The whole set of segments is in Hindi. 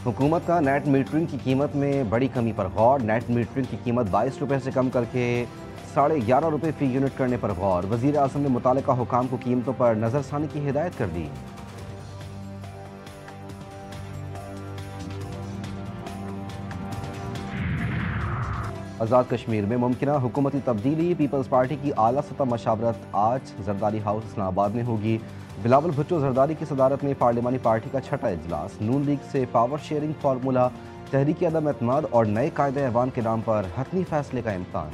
हुकूमत का नेट मीटरिंग की कीमत में बड़ी कमी पर गौर। नेट मीटरिंग की कीमत 22 रुपये से कम करके 11.5 रुपये फ़ी यूनिट करने पर गौर। वज़ीर आज़म ने मुतालिका हुकाम को कीमतों पर नज़रसानी की हिदायत कर दी। आज़ाद कश्मीर में मुमकिना हुकूमती तब्दीली। पीपल्स पार्टी की आला सतह मशावरत आज जरदारी हाउस इस्लामाबाद में होगी। बिलावल भुट्टो जरदारी की सदारत में पार्लिमानी पार्टी का छठा इजलास। नून लीग से पावर शेयरिंग फार्मूला, तहरीक अदम एतमाद और नए कायदे ऐवान के नाम पर हतमी फैसले का इम्कान।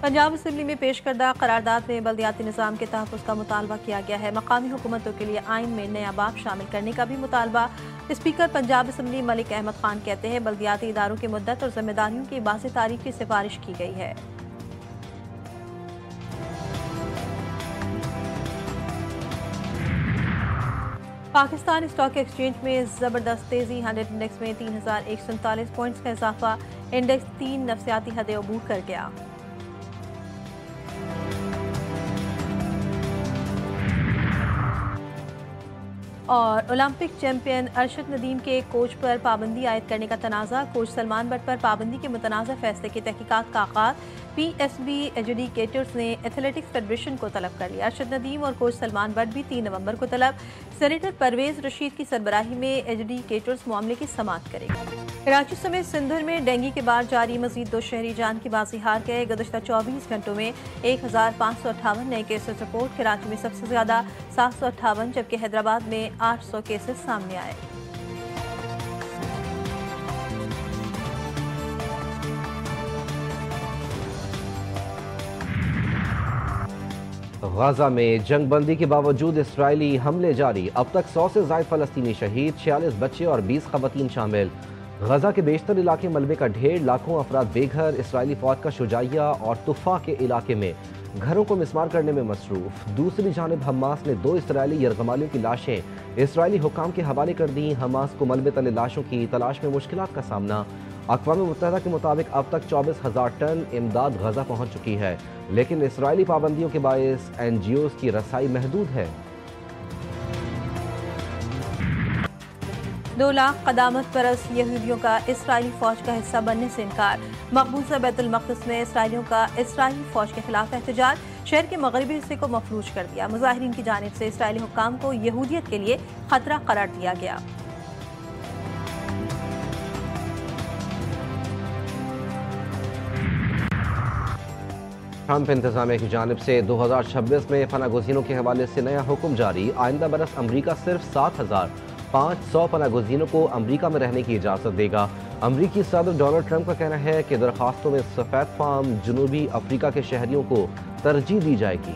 पंजाब असम्बली में पेश करदा करारदाद में बल्दियाती निज़ाम के तहफ़्फ़ुज़ का मुतालबा किया गया है। मकामी हुकूमतों के लिए आइन में नया बाब शामिल करने का भी मुतालबा। स्पीकर पंजाब असम्बली मलिक अहमद खान कहते हैं बल्दियाती इदारों की मुद्दत और जिम्मेदारियों की वाज़ेह तारीख की सिफारिश की गई है। पाकिस्तान स्टॉक एक्सचेंज में जबरदस्त तेजी। 100 इंडेक्स में 3147 पॉइंट्स का इजाफा। इंडेक्स 3 नफसियाती हदें अबूर कर गया। और ओलंपिक चैंपियन अरशद नदीम के कोच पर पाबंदी आयद करने का तनाज़ा। कोच सलमान बट पर पाबंदी के मुतनाज़ा फैसले की तहकीकात का आगाज। PSB एजुकेटर्स ने एथलेटिक्स फेडरेशन को तलब कर लिया। अरशद नदीम और कोच सलमान बट भी 3 नवंबर को तलब। सेनेटर परवेज रशीद की सरबराही में एजुकेटर्स मामले की समाअत करेंगे। कराची समेत सिंधर में डेंगू के बाद जारी। मजीद 2 शहरी जान की बाजी हार गए। गुज़श्ता 24 घंटों में 1558 नए केसेस रिपोर्ट। कराची में सबसे ज्यादा 758, जबकि हैदराबाद में 800 केसेस सामने आए। गाजा में जंगबंदी के बावजूद इसराइली हमले जारी। अब तक 100 से ज़ायद फलस्तीनी शहीद, 46 बच्चे और 20 खवातीन शामिल। गजा के बेशतर इलाके मलबे का ढेर, लाखों अफराद बेघर। इसराइली फौज का शुजाइया और तुफा के इलाके में घरों को मिसमार करने में मसरूफ। दूसरी जानिब हमास ने 2 इसराइली यरगमालियों की लाशें इसराइली हुकाम के हवाले कर दी। हमास को मलबे तले लाशों की तलाश में मुश्किलात का सामना। अक़वाम मुत्तहिदा के मुताबिक अब तक 24,000 टन इमदाद गजा पहुँच चुकी है, लेकिन इसराइली पाबंदियों के बायस NGOs की रसाई महदूद है। 2 लाख कदामत परस यहूदियों का इसराइली फौज का हिस्सा बनने से इनकार। मकबूजा बैतुल मक़दिस में इसराइलियों का इसराइली फौज के खिलाफ एहतजाज। शहर के मगरबी हिस्से को मफलूज कर दिया। मुजाहिरीन की जानिब से इसराइली हुक्काम को यहूदियत के लिए खतरा करार दिया गया। ट्रंप इंतजामिया की जानिब से 2026 में पनागुज़ीनों के हवाले से नया हुक्म जारी। आइंदा बरस अमरीका सिर्फ 7,500 पनागुज़ीनों को अमरीका में रहने की इजाज़त देगा। अमरीकी सदर डोनाल्ड ट्रंप का कहना है कि दरख्वास्तों में सफ़ेद फार्म जनूबी अफ्रीका के शहरियों को तरजीह दी जाएगी।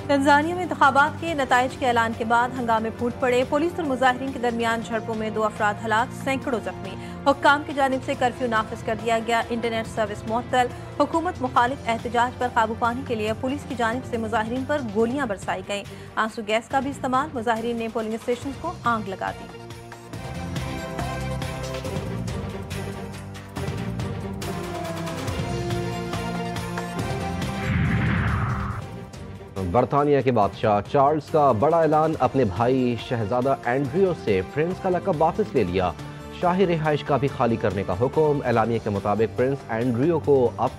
तंजानिया में इंतखाबात के नताइज के ऐलान के बाद हंगामे फूट पड़े। पुलिस और मुजाहिरीन के दरमियान झड़पों में 2 अफराद हलाक, सैकड़ों जख्मी। हुक्काम की जानिब से कर्फ्यू नाफिज कर दिया गया। इंटरनेट सर्विस मुअत्तल। हुकूमत मुखालिफ एहतजाज पर काबू पाने के लिए पुलिस की जानिब से मुजाहिरीन पर गोलियां बरसाई गईं। आंसू गैस का भी इस्तेमाल। मुजाहिरीन ने पोलिंग स्टेशन को आग लगा दी। बरतानिया के बादशाह चार्ल्स का बड़ा ऐलान। अपने भाई शहजादा एंड्रियो से प्रिंस का लक़ब वापस ले लिया। शाही रिहाइश का भी खाली करने का हुक्म। एलानिया के मुताबिक प्रिंस एंड्रियो को अब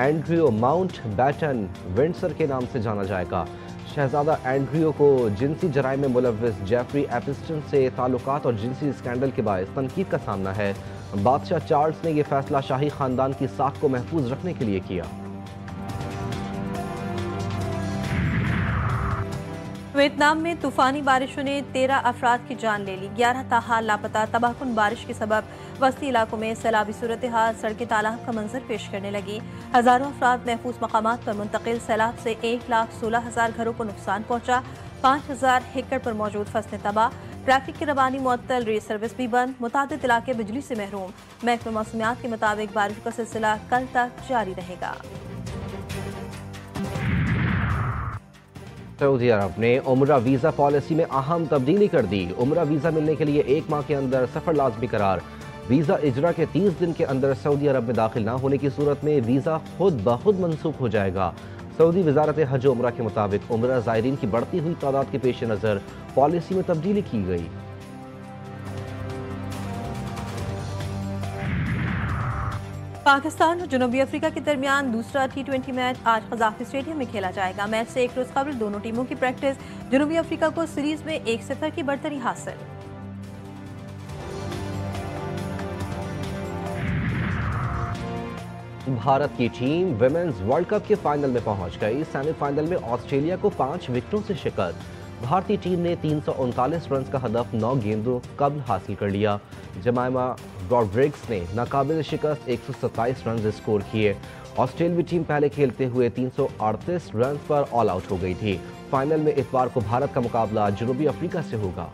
एंड्रियो माउंट बैटन विंडसर के नाम से जाना जाएगा। शहजादा एंड्रियो को जिनसी जराइम में मुलव्विस जेफरी एपिस्टन से ताल्लुकात और जिनसी स्कैंडल के बायस तनकीद का सामना है। बादशाह चार्ल्स ने यह फैसला शाही खानदान की साख को महफूज रखने के लिए किया। वियतनाम में तूफानी बारिशों ने 13 अफराद की जान ले ली। 11 ताहाल लापता। तबाहकुन बारिश के सबब वस्ती इलाकों में सैलाबी सूरत हाल, सड़कें तालाब का मंजर पेश करने लगी। हजारों अफराद महफूज मकामात पर मुंतकिल। सैलाब से 1,16,000 घरों को नुकसान पहुंचा। 5,000 एकड़ पर मौजूद फसलें तबाह। ट्रैफिक की रवानी मुअत्तल, रेल सर्विस भी बंद। मुतादिद इलाके बिजली से महरूम। महकमा मौसमियात के मुताबिक बारिश का सिलसिला कल तक जारी रहेगा। सऊदी अरब ने उम्रा वीज़ा पॉलिसी में अहम तब्दीली कर दी। उम्रा वीज़ा मिलने के लिए 1 माह के अंदर सफ़र लाजमी करार। वीज़ा इजरा के 30 दिन के अंदर सऊदी अरब में दाखिल ना होने की सूरत में वीज़ा खुद ब खुद मनसूख हो जाएगा। सऊदी वजारत हज उम्रा के मुताबिक उम्रा ज़ायरीन की बढ़ती हुई तादाद के पेश नज़र पॉलिसी में तब्दीली की गई। पाकिस्तान और जनूबी अफ्रीका के दरमियान दूसरा T20 मैच आज कज़ाफ़ी स्टेडियम में खेला जाएगा। मैच से एक रोज कबल दोनों टीमों की प्रैक्टिस। जनूबी अफ्रीका को सीरीज में 1-0 की बढ़तरी हासिल। भारत की टीम विमेंस वर्ल्ड कप के फाइनल में पहुंच गई। सेमीफाइनल में ऑस्ट्रेलिया को 5 विकेटों से शिकस्त। भारतीय टीम ने 339 रन का हदफ 9 गेंदों कबल हासिल कर लिया। जमाइमा रॉड्रिग्स ने नाकाबिल शिकस्त 127 रन स्कोर किए। ऑस्ट्रेलियाई टीम पहले खेलते हुए 338 रन पर ऑल आउट हो गई थी। फाइनल में इतवार को भारत का मुकाबला जनूबी अफ्रीका से होगा।